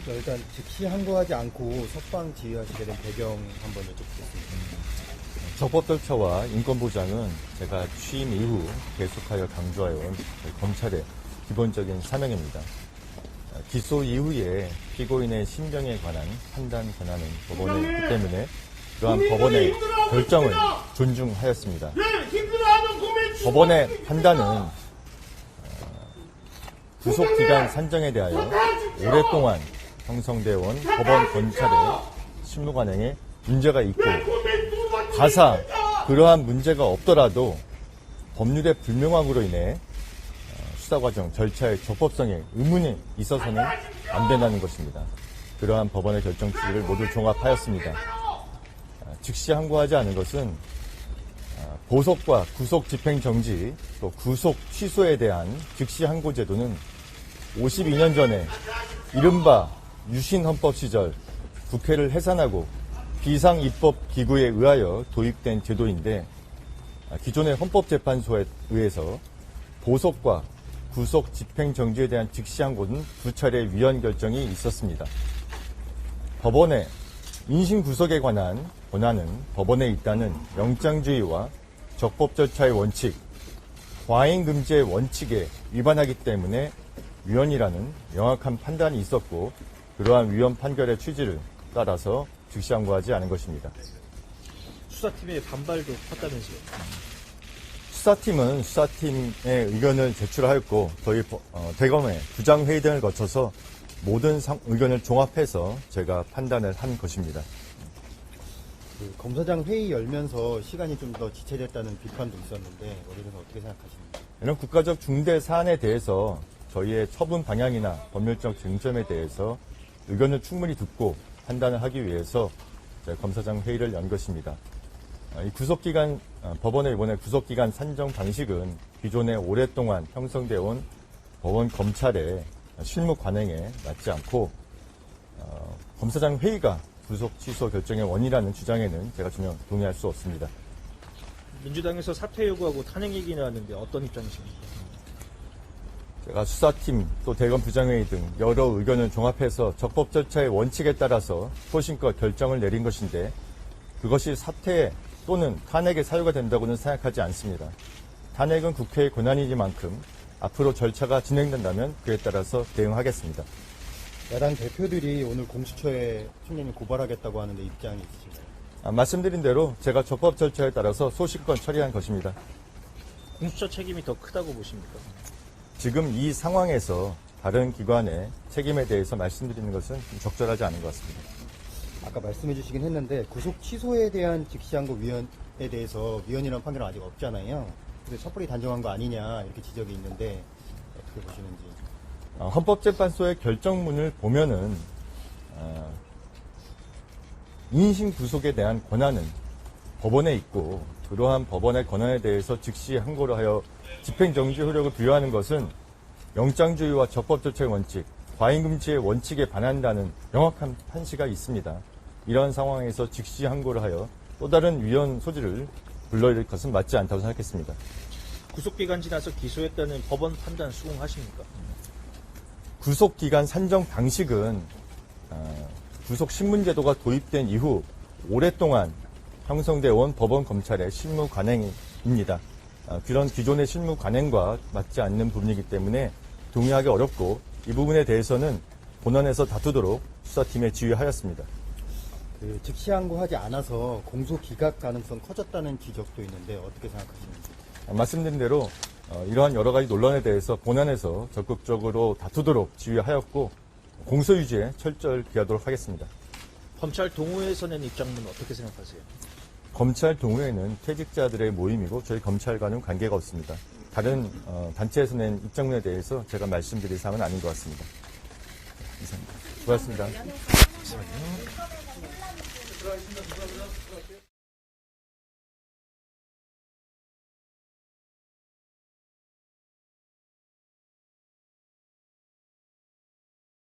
일단 즉시 항고하지 않고 석방 지휘하시게 된 배경 한번 여쭤보겠습니다. 적법 절차와 인권 보장은 제가 취임 이후 계속하여 강조해온 검찰의 기본적인 사명입니다. 기소 이후에 피고인의 신병에 관한 판단 권한은 법원에 있기 때문에 그러한 법원의 결정을 존중하였습니다. 법원의 판단은 구속기간 산정에 대하여 오랫동안 형성되어 온 법원 검찰의 실무관행에 문제가 있고 가사 그러한 문제가 없더라도 법률의 불명확으로 인해 수사과정 절차의 적법성에 의문이 있어서는 안 된다는 것입니다. 그러한 법원의 결정 취지를 모두 종합하였습니다. 즉시 항고하지 않은 것은 보석과 구속 집행정지 또 구속 취소에 대한 즉시 항고 제도는 52년 전에 이른바 유신헌법 시절 국회를 해산하고 비상입법기구에 의하여 도입된 제도인데 기존의 헌법재판소에 의해서 보석과 구속 집행정지에 대한 즉시 항고는 2차례 위헌 결정이 있었습니다. 법원의 인신구속에 관한 권한은 법원에 있다는 영장주의와 적법 절차의 원칙, 과잉금지의 원칙에 위반하기 때문에 위헌이라는 명확한 판단이 있었고 그러한 위헌 판결의 취지를 따라서 즉시 항고하지 않은 것입니다. 수사팀의 반발도 컸다면서요? 수사팀은 수사팀의 의견을 제출하였고 저희 대검의 부장회의 등을 거쳐서 모든 의견을 종합해서 제가 판단을 한 것입니다. 검사장 회의 열면서 시간이 좀 더 지체됐다는 비판도 있었는데 여기에 대해서 어떻게 생각하십니까? 이런 국가적 중대 사안에 대해서 저희의 처분 방향이나 법률적 쟁점에 대해서 의견을 충분히 듣고 판단을 하기 위해서 검사장 회의를 연 것입니다. 이 구속기간, 법원의 이번에 구속기간 산정 방식은 기존에 오랫동안 형성되어 온 법원 검찰의 실무 관행에 맞지 않고 검사장 회의가 구속 취소 결정의 원인이라는 주장에는 제가 전혀 동의할 수 없습니다. 민주당에서 사퇴 요구하고 탄핵 얘기 나왔는데 어떤 입장이십니까? 제가 수사팀 또 대검 부장회의 등 여러 의견을 종합해서 적법 절차의 원칙에 따라서 소신껏 결정을 내린 것인데 그것이 사퇴 또는 탄핵의 사유가 된다고는 생각하지 않습니다. 탄핵은 국회의 권한이니만큼 앞으로 절차가 진행된다면 그에 따라서 대응하겠습니다. 야당 대표들이 오늘 공수처에 총리님 고발하겠다고 하는데 입장이 있으신가요? 말씀드린 대로 제가 적법 절차에 따라서 소신껏 처리한 것입니다. 공수처 책임이 더 크다고 보십니까? 지금 이 상황에서 다른 기관의 책임에 대해서 말씀드리는 것은 좀 적절하지 않은 것 같습니다. 아까 말씀해 주시긴 했는데 구속 취소에 대한 즉시항고 위헌에 대해서 위헌이라는 판결은 아직 없잖아요. 그래서 섣불리 단정한 거 아니냐 이렇게 지적이 있는데 어떻게 보시는지. 헌법재판소의 결정문을 보면은 인신구속에 대한 권한은 법원에 있고 그러한 법원의 권한에 대해서 즉시 항고를 하여 집행정지 효력을 부여하는 것은 영장주의와 적법 절차의 원칙, 과잉금지의 원칙에 반한다는 명확한 판시가 있습니다. 이러한 상황에서 즉시 항고를 하여 또 다른 위헌 소지를 불러일으킬 것은 맞지 않다고 생각했습니다. 구속기간 지나서 기소했다는 법원 판단 수긍하십니까? 구속기간 산정 방식은 구속신문제도가 도입된 이후 오랫동안 형성되어 온 법원 검찰의 실무 관행입니다. 그런 기존의 실무 관행과 맞지 않는 부분이기 때문에 동의하기 어렵고 이 부분에 대해서는 본원에서 다투도록 수사팀에 지휘하였습니다. 즉시 항고하지 않아서 공소 기각 가능성 커졌다는 지적도 있는데 어떻게 생각하시는지. 말씀드린 대로 이러한 여러 가지 논란에 대해서 본원에서 적극적으로 다투도록 지휘하였고 공소 유지에 철저히 기하도록 하겠습니다. 검찰 동호회에서 낸 입장은 어떻게 생각하세요? 검찰 동호회는 퇴직자들의 모임이고 저희 검찰과는 관계가 없습니다. 다른 단체에서 낸 입장문에 대해서 제가 말씀드릴 사항은 아닌 것 같습니다. 이상입니다. 고맙습니다.